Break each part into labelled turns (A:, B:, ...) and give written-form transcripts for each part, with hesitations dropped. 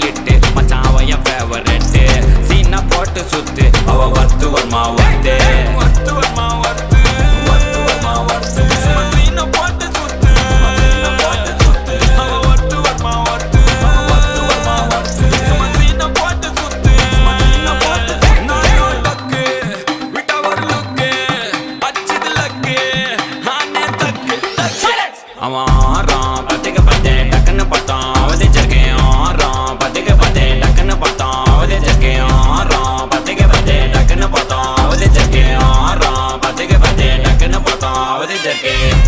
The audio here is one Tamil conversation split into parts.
A: லிட்டு மச்சான் அவ என் ஃபேவரெட்டு சீனா போட்டு சுத்து அவ வத்து வருமா வத்து சீனா போட்டு சுத்து அவ வத்து வருமா வத்து சீனா போட்டு சுத்து நானோ லக்கு விட்டா ஒரு லுக்கு அச்சது லக்கு ஆனே தக்கு அவன் ஆறான் பத்துக்கு பத்து டக்குன்னு பார்த்தான் அவதே ஜர்க்கேன் ஆறான் பத்துக்கு பத்து டக்குன்னு பார்த்தான் அவதே ஜர்க்கேன் ஆறான் பத்துக்கு பத்து டக்குன்னு பார்த்தான் அவதே ஜர்க்கேன் ஆறான் பத்துக்கு பத்து டக்குன்னு பார்த்தான் அவதே ஜர்க்கேன்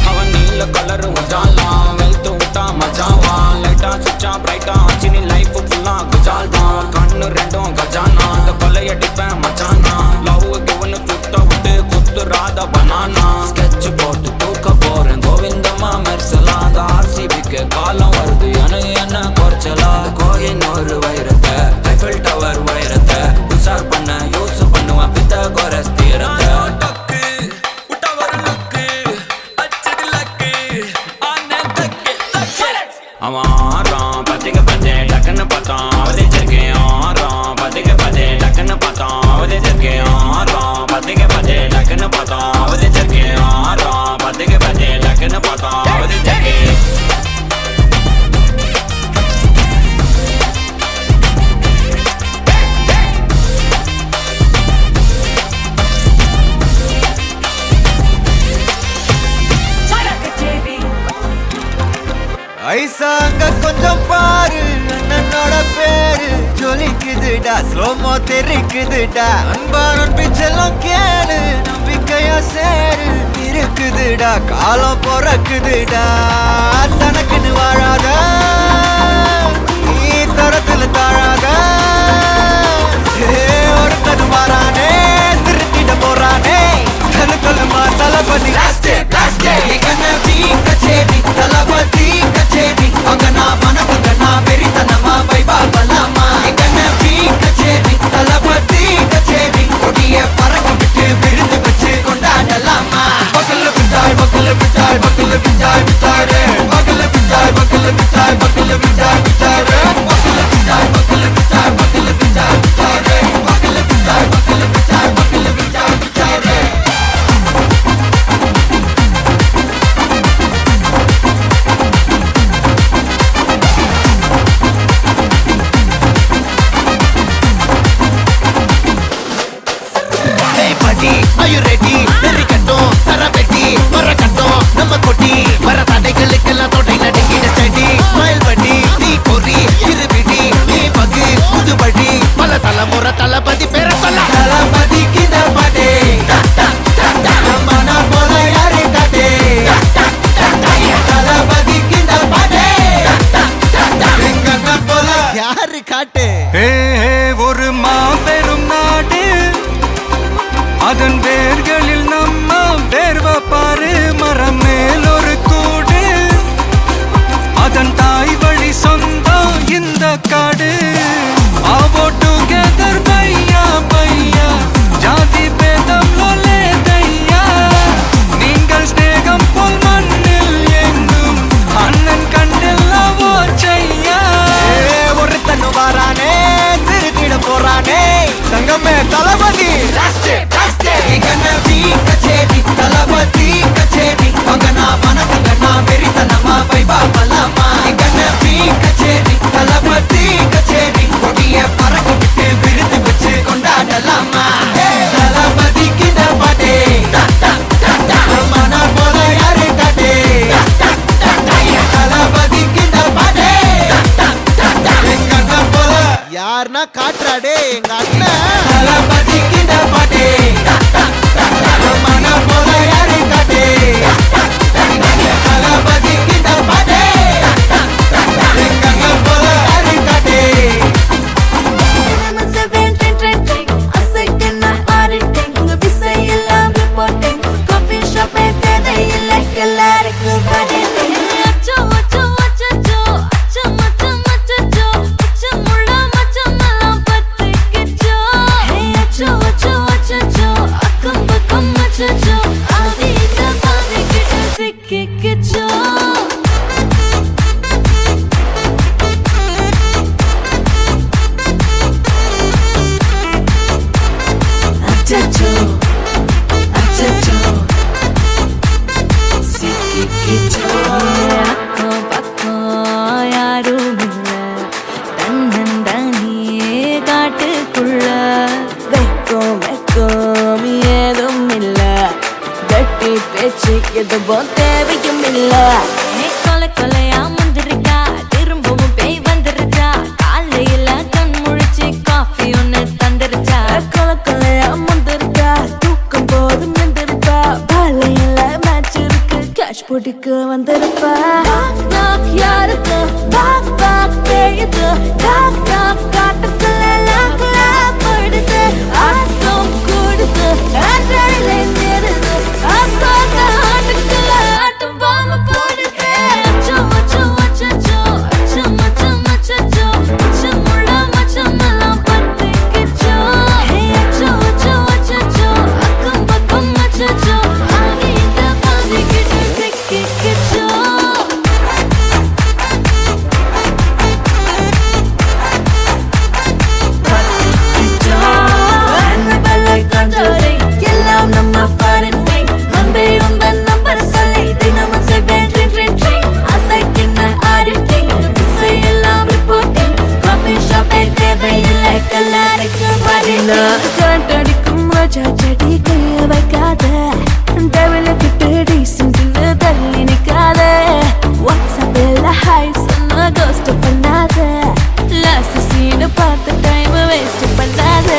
A: அவன் நீல கலரு மஜாலாம் வெல்த்து விட்டா மஜாவா லைட்டா சுச்சா பிரைட்டா ஆச்சு நீ லைஃப் ஃபுல்லா குஜால் தான் கண்ணு ரெண்டும் கஜானா அந்த கொலையடிப்பேன் மச்சானா லவ் கிவனு சுத்த விட்டு குத்துறாத பனானா ஸ்கெட்ச் போட்டு தூக்க போறேன் கோவிந்தம்மா மெர்சலா அந்த ஆர்சிபிக்கு காலம் வருது என்ன குறைச்சலா கோயின் ஒரு வைரத்தை ஐஃபில் டவர் வைரத்தை உஷார் பண்ண யூஸ் பண்ணுவேன் பித்த கோரஸ் தீரத்தை அவன் ஆறான் பத்துக்கு பத்து டக்குன்னு பார்த்தான் அவதே ஜர்க்கேன் ஆறான் பத்துக்கு பத்து டக்குன்னு பார்த்தான் அவதே ஜர்க்கேன் ஆறான் பத்துக்கு பத்து டக்குன்னு பார்த்தான் அவதே ஜர்க்கேன் ஆறான் பத்துக்கு பத்து டக்குன்னு பார்த்தான் அவதே ஜர்க்கேன்
B: ஐசாங்க கொஞ்சம் பாரு அண்ணனோட பேரு ஜொலிக்குதுடா ஸ்லோமோ தெரிக்குதுடா அன்பானன் பிச்செல்லாம் கேளு நம்பிக்கையா சேரு இருக்குதுடா காலம் பொறக்குதுடா தனக்குன்னு வாழாத நீ தரத்துல தாழாத ஒருத்தது மாறானே திருத்திட போறானே தலுக்கலுமா தளபதி கச்சேரி தளபதி கச்சேரி அங்கனா மனசுங்கனா வெறித்தனமா வைபா பலாமா கண்ணபி கச்சேரி தளபதி கச்சேரி கொடிய பறக்க விட்டு விருந்து வச்சு கொண்டாடலாமா பக்கல்ல விட்டாய் பக்கல்ல விட்டாய் பக்கல்ல விட்டாய் விட்டாரே பக்கல்ல விட்டாய் பக்கல்ல விட்டாய் பக்கல்ல விட்டாய் விட்டாரே பக்கல்ல விட்டாய் பக்கல்ல விட்டாய் பக்கல்ல விட்டாய் விட்டாரே பக்கல்ல விட்டாய் பக்கல்ல விட்டாய் பக்கல்ல விட்டாய் விட்டாரே Are you ready? Very கட்டும் சரவெட்டி வர கட்டும் நம்ம கொட்டி வர தடைகளுக்கெல்லாம் தொடை நடுங்கிட ஸ்டடி ஸ்மைல் பண்ணி நீ பொறி இருவிடி நீ பகு புதுபடி பல தலைமுறை தளபதி பேர சொல்ல தளபதி கிந்த பாட்டே மன போல யாரு காட்டே தளபதி கிந்த பாட்டே எங்க போல யாரு காட்டே
C: ஒரு மாபெரும் நாடு அதன் வேர்களில் நம்ம வேர்வ பாரு மரம் மேல் ஒரு கூடு அதன் தாய் வழி சொந்தம் இந்த காடு ஆவோ டுகெதர் பையா பையா ஜாதி பேதம் லோலே தையா நீங்கள் ஸ்நேகம் போல் மண்ணில் எங்கும் அண்ணன் கண்டெல்லாவோ செய்யா
B: ஒருத்தன் வாரானே திருத்திட போறானே தங்கமே தளபதி கண்ணபி கச்சேரி தளபதி கச்சேரி அங்கனா மனசுங்கனா வெறித்தனமா வைபா பலாமா கண்ணபி கச்சேரி தளபதி கச்சேரி கொடிய பறக்க விட்டு விருந்து வச்சு கொண்டாடலாமா தளபதி கிந்த பாட்டே மன போல யாரு காட்டே தளபதி கிந்த பாட்டே எங்க அண்ணன் போல யாருன்னா காட்டுறாடே எங்க அண்ணன் தளபதி கிந்த பாட்டே மன போல யாரு காட்டே தளபதி கிந்த பாட்டே எங்க அண்ணன் போல யாரு காட்டே
D: அச்சோ அச்சச்சோ அச்சச்சோ சிக்கிக்கிச்சோ அக்கம் பக்கம் யாரும் இல்ல தன்னந்தனியே காட்டுக்குள்ள வெக்கம் வெக்கம் ஏதும் இல்ல வெட்டி பேச்சு எதுவும் தேவையும் இல்ல கொலை கொலையா முந்திருக்கா திரும்பவும் பேய் வந்துருச்சா காலையில கண் முழிச்சு காஃபி ஒன்னு தந்துருச்சா கொலை கொலையா முந்திருக்கா தூக்கம் போதும் எந்திருப்பா பாலையில மேட்ச் இருக்கு கேஷ் போட்டுக்கு வந்திருப்பா யாருக்கு பாக் பாக் பேயுது டாக் டாக் காட்டுக்குள்ள லாக்ல போயிடுது ஆட்டம் கூடுது ஆட்டடிலே நேருது ஆசாக ஆட்டுக்குள்ள ஆட்டம் பாம போடுது அச்சோ அச்சோ அச்சோ அச்சம் அச்சம் அச்சோ அச்சமுள்ள மச்சமெல்லாம் பத்திக்கிச்சோ அச்சோ அச்சோ அச்சோ அக்கம் பக்கம் அச்சோ ஆகிட்ட பாதிக்கிட்டு சிக்கிக்கிச்சோ எல்லாம் நம்ம பாரண்டை அன்பே உங்கள் நம்பர் சொல்லி தினமும் செய்வேன் ட்ரிங் ட்ரிங் ட்ரிங் அசைக்கின்ற ஆடிட்டிங் எல்லாம் ரிப்போர்ட்டிங் காஃபி ஷாப்பே தேவையில்லை கல்லறைக்கு வரல கண்டடிக்கும் ரோஜா செடி கைய வைக்காத டெவலப்பிட்டு டீசென்ட்னு தள்ளி நிற்காத வாட்ஸ்அப்பில் ஹாய் சொன்ன கோஸ்ட் பண்ணாத லாஸ்ட் சீனை பார்த்து டைம் வேஸ்ட் பண்ணாத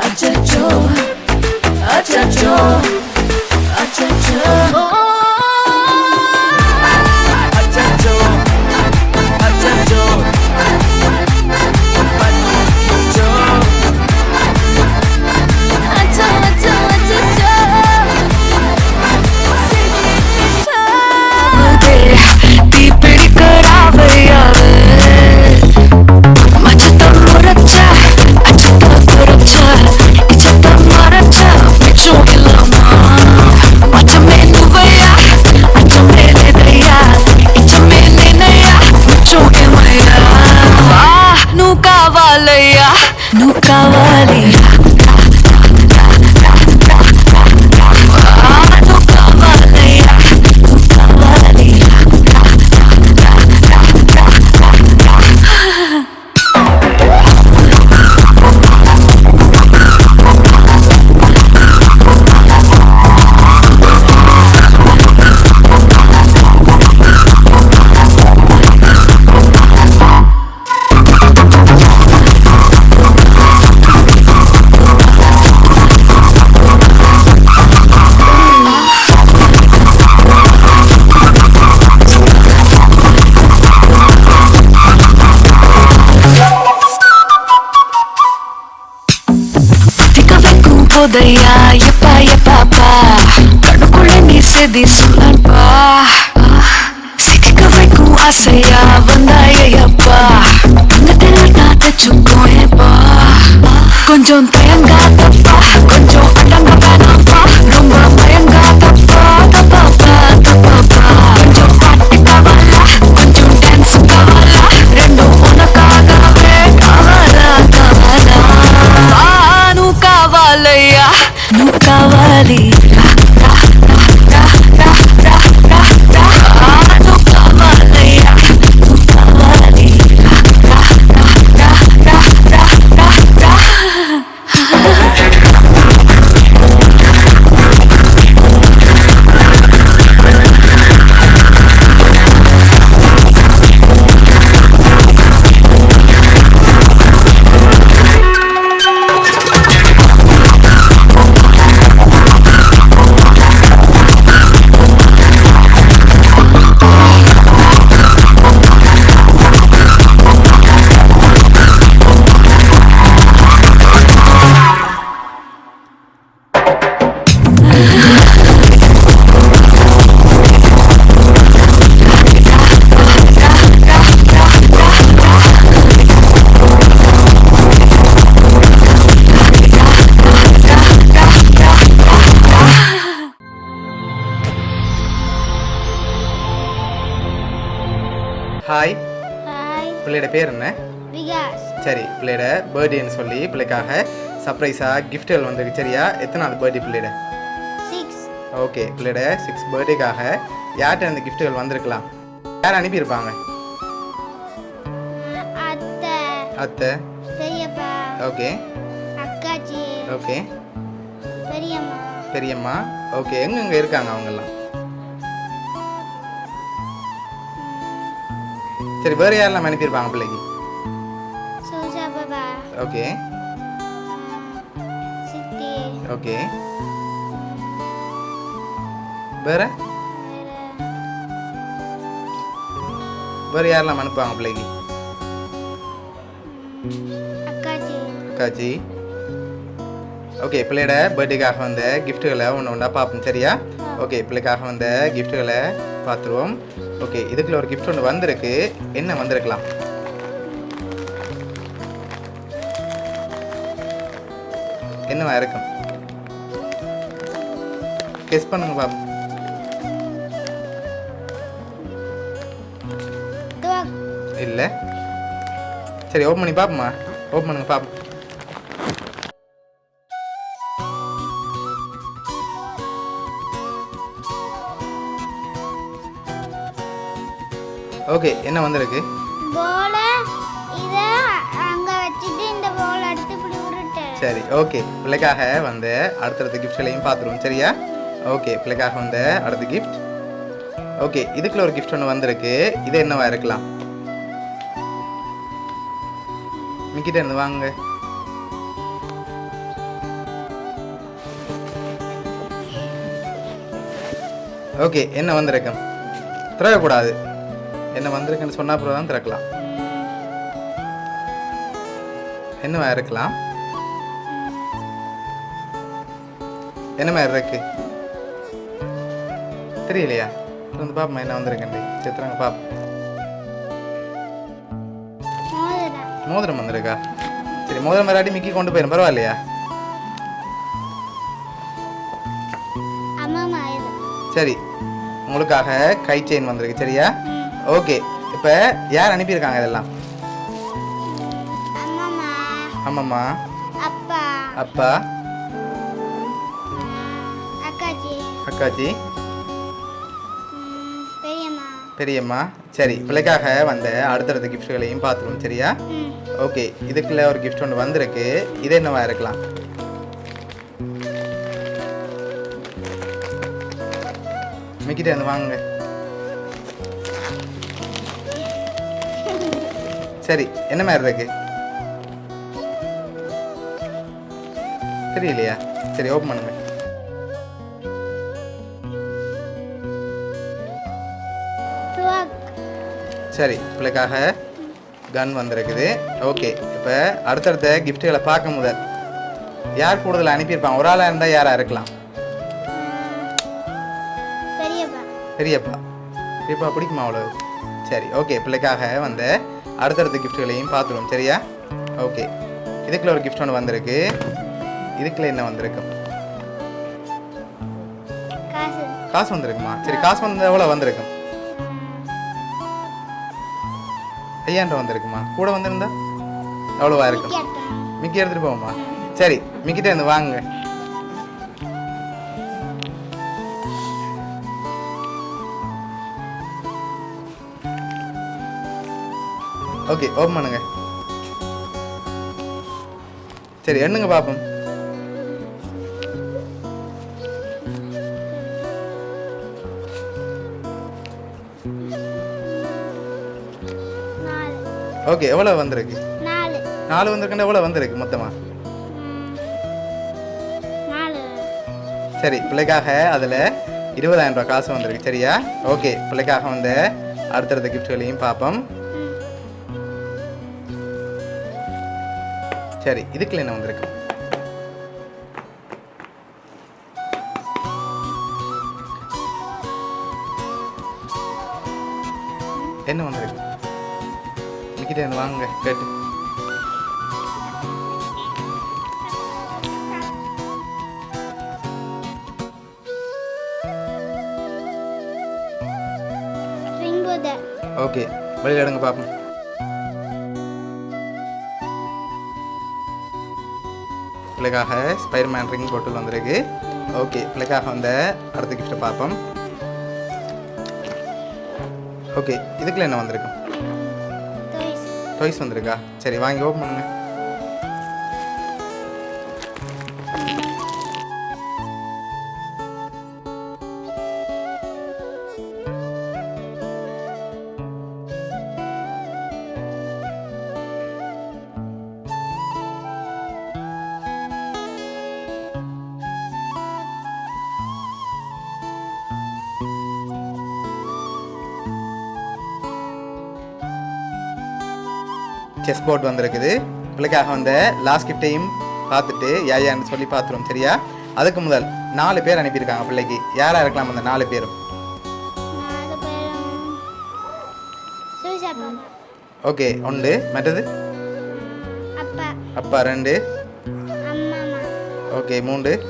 D: அச்சச்சோ அச்சச்சோ அச்சச்சோ
B: அச்சச்சோ அச்சச்சோ பத்திக்கிச்சோ
D: அச்சோ அச்சோ அச்சச்சோ தீ பிடிக்கிறாவையாவே மச்சத்தம் முறைச்சா அச்சத்தம் குறைச்சா இச்சத்தம் மறைச்சா மிச்சம் இல்லாமா மச்சமே நுவையா அச்சமே நேதையா இச்சமே நேனையா மிச்சம் ఏమయ్యా నువ్వు కావాలయ్యా నువ్వు కావాలి నువ్వు కావాలయ్యా నువ్వు కావాలి போதையா எப்பா எப்பாப்பா கண்ணுக்குள்ள நீ செதி சொல்லப்பா சிக்க வைக்கும் ஆசையா வந்தாயப்பா தங்கத்தில் நான் தச்சுக்கும் ஏப்பா கொஞ்சம் தயங்காதப்பா கொஞ்சம் அடங்க வேணாப்பா ரொம்ப பயங்காதப்பா தப்பாப்பா தப்பாப்பா கொஞ்சம் பாட்டு காவாலா கொஞ்சம் டான்ஸ் காவாலா ரெண்டும் உனக்காகவே காவாலா காவாலா నువ్వు కావాలయ్యా నువ్వు కావాలి నువ్వు కావాలయ్యా నువ్వు కావాలి
E: ஹாய்,
F: ஹாய்
E: பிள்ளையோட பேர் என்ன?
F: விகாஸ்.
E: சரி, பிள்ளையோட பர்த்டேன்னு சொல்லி பிள்ளைக்காக சர்ப்ரைஸாக கிஃப்ட்டுகள் வந்திருக்கு சரியா? எத்தனாவது பர்த்டே பிள்ளைட?
F: 6
E: ஓகே, பிள்ளைட 6 பர்த்டேக்காக யார்கிட்ட அந்த கிஃப்ட்டுகள் வந்திருக்கலாம்? யார் அனுப்பியிருப்பாங்க?
F: அத்தை
E: அத்தை.
F: பெரியப்பா
E: ஓகே
F: அக்காச்சி
E: ஓகே.
F: பெரியம்மா
E: பெரியம்மா. ஓகே, எங்கெங்கே இருக்காங்க அவங்கெல்லாம்? சரி, வேறு யாரெல்லாம் அனுப்பியிருப்பாங்க பிள்ளைக்கு?
F: சூசா பாபா
E: ஓகே
F: சித்தி
E: ஓகே. வேறு வேறு யாரெல்லாம் அனுப்புவாங்க பிள்ளைக்கு?
F: அக்காச்சி
E: அக்காச்சி. ஓகே, பிள்ளையோட பர்த்டேக்காக வந்த கிஃப்ட்டுகளை ஒன்று ஒன்றா பார்ப்போம் சரியா? ஓகே, பிள்ளைக்காக வந்த கிஃப்ட்டுகளை பார்த்துருவோம். ஓகே, இதுக்குள்ள ஒரு கிஃப்ட் ஒன்று வந்திருக்கு. என்ன வந்திருக்கலாம்? என்னவா இருக்கும்? கெஸ் பண்ணுங்க பாப்போம்.
F: துவக்
E: இல்லை. சரி, ஓப்பன் பண்ணி பார்ப்போமா? ஓப்பன் பண்ணுங்க பார்ப்போம். ஓகே, என்ன வந்திருக்கு?
F: போல இத அங்க வச்சிட்டு இந்த போல் எடுத்து இப்படி உருட்டு.
E: சரி, ஓகே. பிள்ளைக்காக வந்த அடுத்தடுத்த கிஃப்ட்களையும் பார்த்துருவோம் சரியா? ஓகே, பிள்ளைக்காக வந்த அடுத்த கிஃப்ட். ஓகே, இதுக்குள்ள ஒரு கிஃப்ட் ஒன்று வந்திருக்கு. இது என்னவா இருக்கலாம்? மிக்கிட்ட இருந்து வாங்க. ஓகே, என்ன வந்திருக்கும்? திறக்கக்கூடாது. என்ன வந்திருக்குன்னு சொன்னா அப்புறம் தான் திறக்கலாம். என்னவா இருக்கலாம்? என்ன மாதிரி இருக்கு? தெரியலையா? வந்து பாப்போமா என்ன வந்திருக்கேன். சித்திரங்க பாப்போம்.
F: மோதிரம்
E: மோதிரம் வந்திருக்கா? சரி, மோதிரம் வராட்டி மிக்கி கொண்டு போயிடும் பரவாயில்லையா?
F: அம்மா இது
E: சரி, உங்களுக்காக கை செயின் வந்திருக்கு சரியா? ஓகே, இப்போ யார் அனுப்பியிருக்காங்க இதெல்லாம்?
F: அம்மா
E: ஆமாம்மா.
F: அப்பா
E: அப்பா.
F: அக்காச்சி
E: அக்காச்சி.
F: பெரியம்மா
E: பெரியம்மா. சரி, பிள்ளைக்காக வந்த அடுத்தடுத்த கிஃப்ட்களையும் பார்த்துருவோம் சரியா? ஓகே, இதுக்குள்ள ஒரு கிஃப்ட் ஒன்று வந்திருக்கு. இது என்னவா இருக்கலாம்? மிக்கிட்ட இருந்து வாங்க. சரி, என்ன மாதிரி இருக்கு? தெரியலையா? சரி, ஓப்பன் பண்ணுங்க.
F: துவக்
E: சரி, பிள்ளைக்காக கன் வந்திருக்குது. ஓகே, இப்போ அடுத்தடுத்த கிஃப்ட்டுகளை பார்க்க முதல் யார் கூடுதல் அனுப்பியிருப்பாங்க? ஒரு ஆளாக இருந்தால் யாராக இருக்கலாம்?
F: பெரியப்பா
E: பெரியப்பா. பெரியப்பா பிடிக்குமா அவ்வளோ? சரி, ஓகே. பிள்ளைக்காக வந்த அடுத்தடுத்த கிஃப்ட்டுகளையும் பார்த்துருவோம் சரியா? ஓகே, இதுக்குள்ள ஒரு கிஃப்ட் ஒன்று வந்திருக்கு. இதுக்குள்ள என்ன வந்திருக்கும்?
F: காசு
E: காசு வந்திருக்குமா? சரி, காசு வந்து எவ்வளோ வந்திருக்கும்? 5000 வந்திருக்குமா? கூட வந்திருந்தா எவ்வளோவா இருக்கும்? மிக்கி எடுத்துகிட்டு போவோமா? சரி, மிக்கிட்ட இருந்து வாங்க. ஓகே, ஓப்பன் பண்ணுங்க. சரி, எண்ணுங்க பார்ப்போம். ஓகே, எவ்வளோ வந்திருக்கு? 4 வந்திருக்குன்னா எவ்வளோ வந்திருக்கு மொத்தமா?
F: 4
E: சரி, பிள்ளைக்காக அதில் 20,000 ரூபாய் காசு வந்திருக்கு சரியா? ஓகே, பிள்ளைக்காக வந்த அடுத்தடுத்த கிஃப்ட்களையும் பார்ப்போம். சரி, இதுக்குள்ள என்ன வந்திருக்கு? என்ன வந்திருக்கு? மிக்கிட்ட இருந்து வாங்க கேட்டு. ஓகே, வெளியில் எடுங்க பார்ப்போம். பிள்ளைக்காக ஸ்பைடர்மேன் ரிங் பாட்டில் வந்திருக்கு. ஓகே பிள்ளைக்காக வந்த அடுத்த கிஃப்ட்டை பார்ப்போம். ஓகே இதுக்குள்ள என்ன வந்திருக்கு? டாய்ஸ் வந்திருக்கா? சரி வாங்கி ஓப்பன் பண்ணுங்க. செஸ் போர்ட் வந்திருக்குது. பிள்ளைக்காக வந்த லாஸ்ட் கிஃப்டையும் பார்த்துட்டு யான்னு சொல்லி பார்த்துருவோம் சரியா? அதுக்கு முதல் 4 பேர் அனுப்பியிருக்காங்க பிள்ளைக்கு. யாராக இருக்கலாம் அந்த 4 பேரும்? ஓகே 1 மற்றது அப்பா 2 ஓகே 3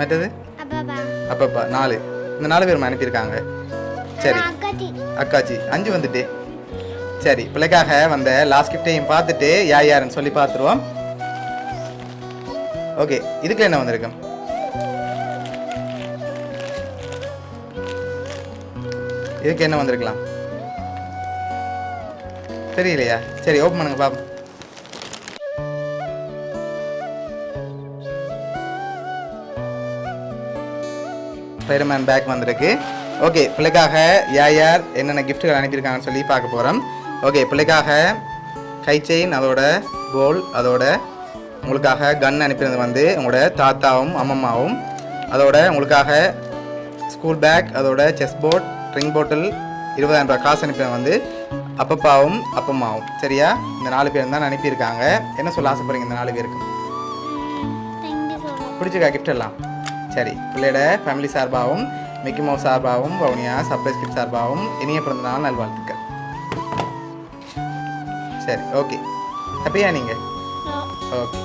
E: மற்றது அப்பப்பா 4. இந்த 4 பேரும் அனுப்பியிருக்காங்க. சரி அக்காச்சி 5 வந்துட்டு. சரி பிள்ளைக்காக வந்த லாஸ்ட் கிஃப்டையும் பார்த்துட்டு யாருன்னு சொல்லி பார்த்துருவோம். ஓகே இதுக்கு என்ன வந்திருக்கு? இதுக்கு என்ன வந்திருக்கலாம் தெரியலையா? சரி ஓப்பன் பண்ணுங்க பாப்போம். ஸ்பைடர்மேன் பேக் வந்திருக்கு. ஓகே பிள்ளைக்காக யார் என்னென்ன கிஃப்ட்டுகள் அனுப்பியிருக்காங்கன்னு சொல்லி பார்க்க போகிறோம். ஓகே பிள்ளைக்காக கை செயின், அதோட போல், அதோட உங்களுக்காக கன் அனுப்பினது வந்து உங்களோட தாத்தாவும் அம்மம்மாவும், அதோட உங்களுக்காக ஸ்கூல் பேக், அதோட செஸ் போர்ட், ரிங் பாட்டில், 20,000 ரூபாய் காசு அனுப்பினது வந்து அப்பப்பாவும் அப்பம்மாவும் சரியா? இந்த 4 பேர் தான் அனுப்பியிருக்காங்க. என்ன சொல்ல ஆசைப்படுறீங்க இந்த 4 பேருக்கு? பிடிச்சிருக்கா கிஃப்ட் எல்லாம்? சரி பிள்ளையோட ஃபேமிலி சார்பாகவும் மிக்கி மவுஸ் சார்பாகவும் வவுனியா சர்ப்ரைஸ் கிஃப்ட் சார்பாகவும் இனிய பிறந்தநாள் நல்வாழ்த்துக்கள். சரி ஓகே ஹாப்பியா நீங்கள்? ஓகே